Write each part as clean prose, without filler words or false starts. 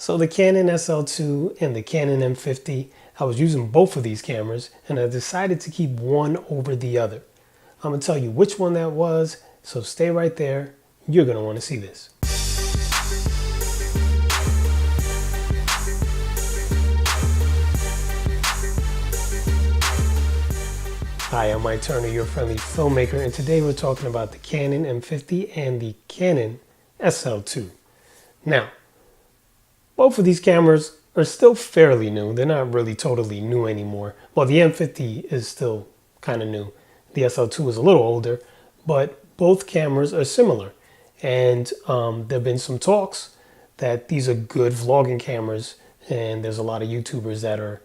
So the Canon SL2 and the Canon M50, I was using both of these cameras and I decided to keep one over the other. I'm gonna tell you which one that was, so stay right there. You're gonna wanna see this. Hi, I'm Mike Turner, your friendly filmmaker, and today we're talking about the Canon M50 and the Canon SL2. Now, both of these cameras are still fairly new. They're not really totally new anymore. Well, the M50 is still kind of new. The SL2 is a little older, but both cameras are similar. And there have been some talks that these are good vlogging cameras, and there's a lot of YouTubers that are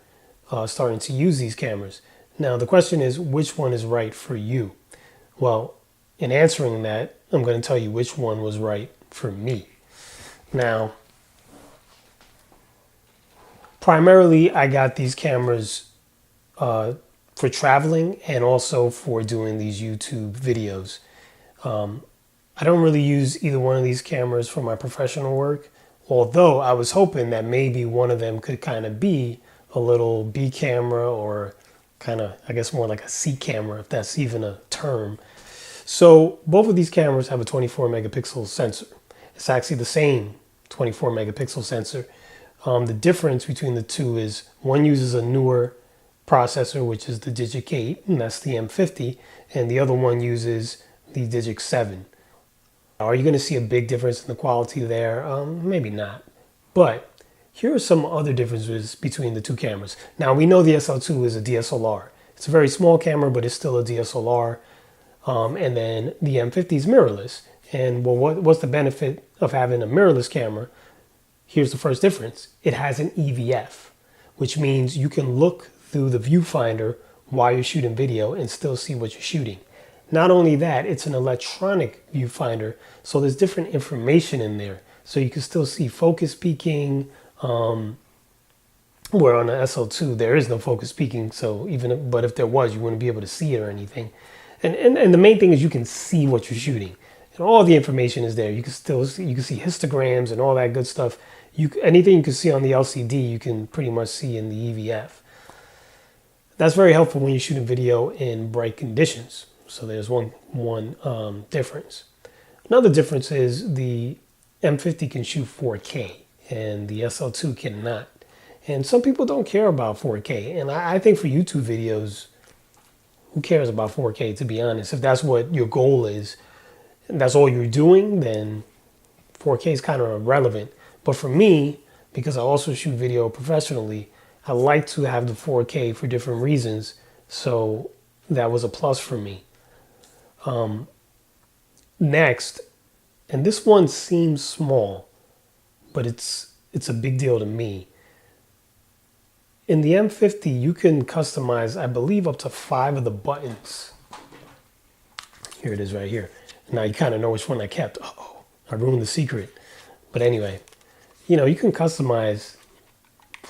starting to use these cameras. Now, the question is, which one is right for you? Well, in answering that, I'm going to tell you which one was right for me. Now, primarily, I got these cameras for traveling and also for doing these YouTube videos. I don't really use either one of these cameras for my professional work, although I was hoping that maybe one of them could kind of be a little B camera or kind of, I guess, more like a C camera, if that's even a term. So both of these cameras have a 24 megapixel sensor. It's actually the same 24 megapixel sensor. The difference between the two is one uses a newer processor, which is the Digic 8, and that's the M50, and the other one uses the Digic 7. Are you going to see a big difference in the quality there? Maybe not. But here are some other differences between the two cameras. Now, we know the SL2 is a DSLR. It's a very small camera, but it's still a DSLR. And then the M50 is mirrorless. And well, what's the benefit of having a mirrorless camera? Here's the first difference. It has an EVF, which means you can look through the viewfinder while you're shooting video and still see what you're shooting. Not only that, it's an electronic viewfinder, so there's different information in there. So you can still see focus peaking, where on the SL2 there is no focus peaking, so but if there was, you wouldn't be able to see it or anything. And the main thing is you can see what you're shooting, and all the information is there. You can see histograms and all that good stuff. Anything you can see on the LCD, you can pretty much see in the EVF. That's very helpful when you're shooting video in bright conditions. So there's one difference. Another difference is the M50 can shoot 4K and the SL2 cannot. And some people don't care about 4K. And I think for YouTube videos, who cares about 4K, to be honest? If that's what your goal is, and that's all you're doing, then 4K is kind of irrelevant. But for me, because I also shoot video professionally, I like to have the 4K for different reasons. So that was a plus for me. Next, and this one seems small, but it's a big deal to me. In the M50, you can customize, I believe, up to 5 of the buttons. Here it is right here. Now you kind of know which one I kept. Uh-oh, I ruined the secret. But anyway, you know, you can customize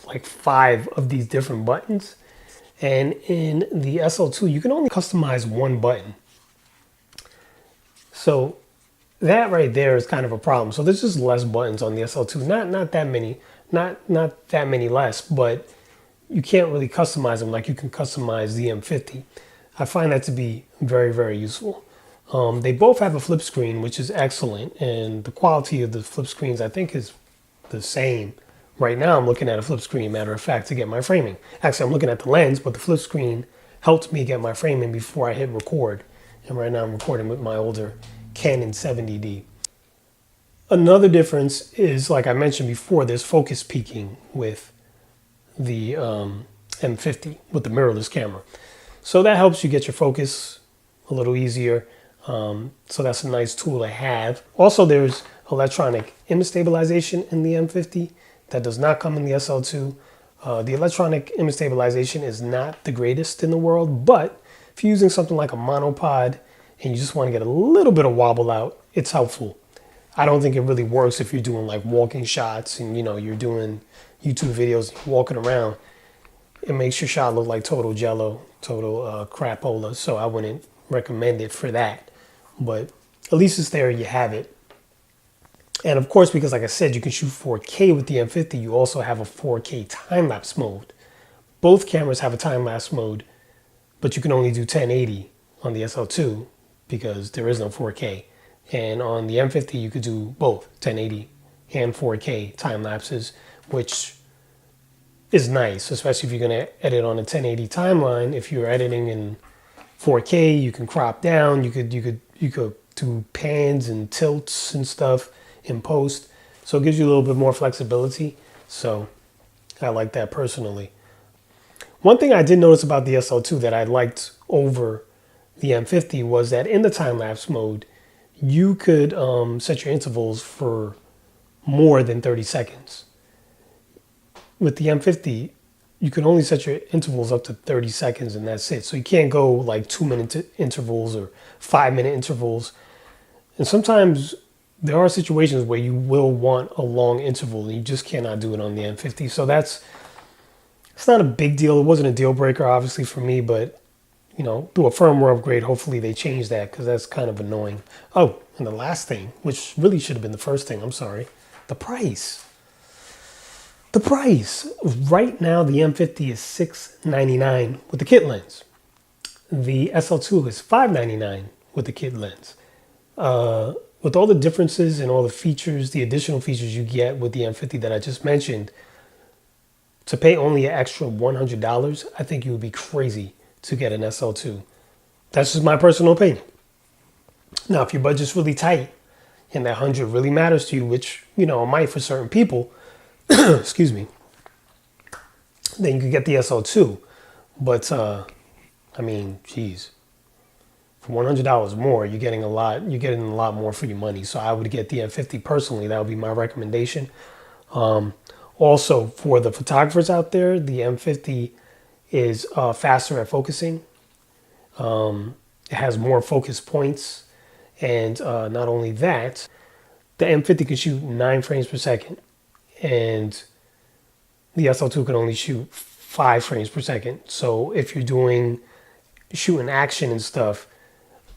like 5 of these different buttons. And in the SL2, you can only customize 1 button. So that right there is kind of a problem. So there's just less buttons on the SL2. Not that many, not that many less, but you can't really customize them like you can customize the M50. I find that to be very, very useful. They both have a flip screen, which is excellent, and the quality of the flip screens I think is the same. Right now I'm looking at a flip screen, matter of fact, to get my framing. Actually, I'm looking at the lens, but the flip screen helped me get my framing before I hit record. And right now I'm recording with my older Canon 70D. Another difference is, like I mentioned before, there's focus peaking with the M50 with the mirrorless camera. So that helps you get your focus a little easier. So that's a nice tool to have. Also, there's electronic image stabilization in the M50 that does not come in the SL2. The electronic image stabilization is not the greatest in the world, but if you're using something like a monopod and you just want to get a little bit of wobble out, it's helpful. I don't think it really works if you're doing like walking shots and you're doing YouTube videos, walking around. It makes your shot look like total jello, total crapola. So I wouldn't recommend it for that. But at least it's there, you have it. And of course, because like I said, you can shoot 4K with the M50, you also have a 4K time-lapse mode. Both cameras have a time-lapse mode, but you can only do 1080 on the SL2 because there is no 4K. And on the M50, you could do both 1080 and 4K time lapses, which is nice, especially if you're going to edit on a 1080 timeline. If you're editing in 4K, you can crop down. You could do pans and tilts and stuff in post. So it gives you a little bit more flexibility. So I like that personally. One thing I did notice about the SL2 that I liked over the M50 was that in the time-lapse mode, you could set your intervals for more than 30 seconds. With the M50, you can only set your intervals up to 30 seconds and that's it. So you can't go like 2-minute intervals or 5-minute intervals. And sometimes there are situations where you will want a long interval and you just cannot do it on the M50. So it's not a big deal. It wasn't a deal breaker, obviously, for me, but you know, through a firmware upgrade, hopefully they change that because that's kind of annoying. Oh, and the last thing, which really should have been the first thing, I'm sorry, the price. The price. Right now, the M50 is $699 with the kit lens. The SL2 is $599 with the kit lens. With all the differences and all the features, the additional features you get with the M50 that I just mentioned, to pay only an extra $100, I think you would be crazy to get an SL2. That's just my personal opinion. Now, if your budget's really tight and that 100 really matters to you, which, you know, it might for certain people, excuse me, then you could get the SL2. But, I mean, geez, for $100 more, you're getting a lot more for your money. So I would get the M50 personally. That would be my recommendation. Also, for the photographers out there, the M50 is faster at focusing. It has more focus points. And not only that, the M50 can shoot 9 frames per second. And the SL2 can only shoot 5 frames per second. So if you're shooting action and stuff,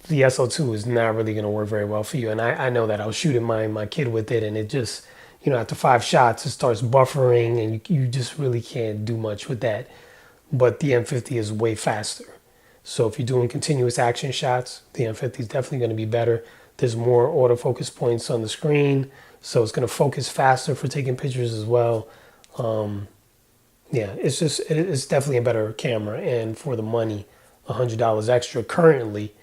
the SL2 is not really going to work very well for you. And I know that. I was shooting my kid with it, and it just, you know, after 5 shots, it starts buffering, and you just really can't do much with that. But the M50 is way faster. So if you're doing continuous action shots, the M50 is definitely going to be better. There's more autofocus points on the screen, so it's going to focus faster for taking pictures as well. Yeah, it's definitely a better camera, and for the money, $100 extra currently,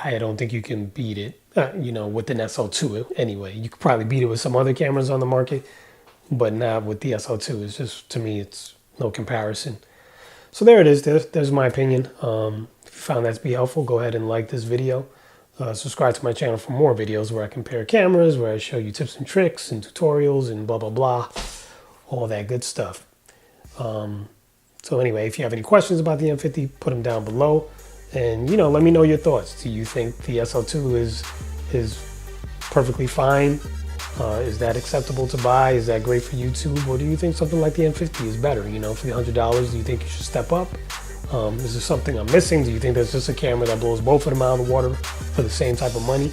I don't think you can beat it, you know, with an SL2 anyway. You could probably beat it with some other cameras on the market, but not with the SL2. It's just, to me, it's no comparison. So there it is. There's my opinion. If you found that to be helpful, go ahead and like this video. Subscribe to my channel for more videos where I compare cameras, where I show you tips and tricks and tutorials and blah, blah, blah, all that good stuff. So anyway, if you have any questions about the M50, put them down below. And, you know, let me know your thoughts. Do you think the SL2 is perfectly fine? Is that acceptable to buy? Is that great for YouTube? Or do you think something like the M50 is better? You know, for the $100, do you think you should step up? Is there something I'm missing? Do you think there's just a camera that blows both of them out of the water for the same type of money?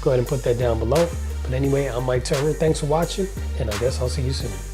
Go ahead and put that down below. But anyway, I'm Mike Turner. Thanks for watching, and I guess I'll see you soon.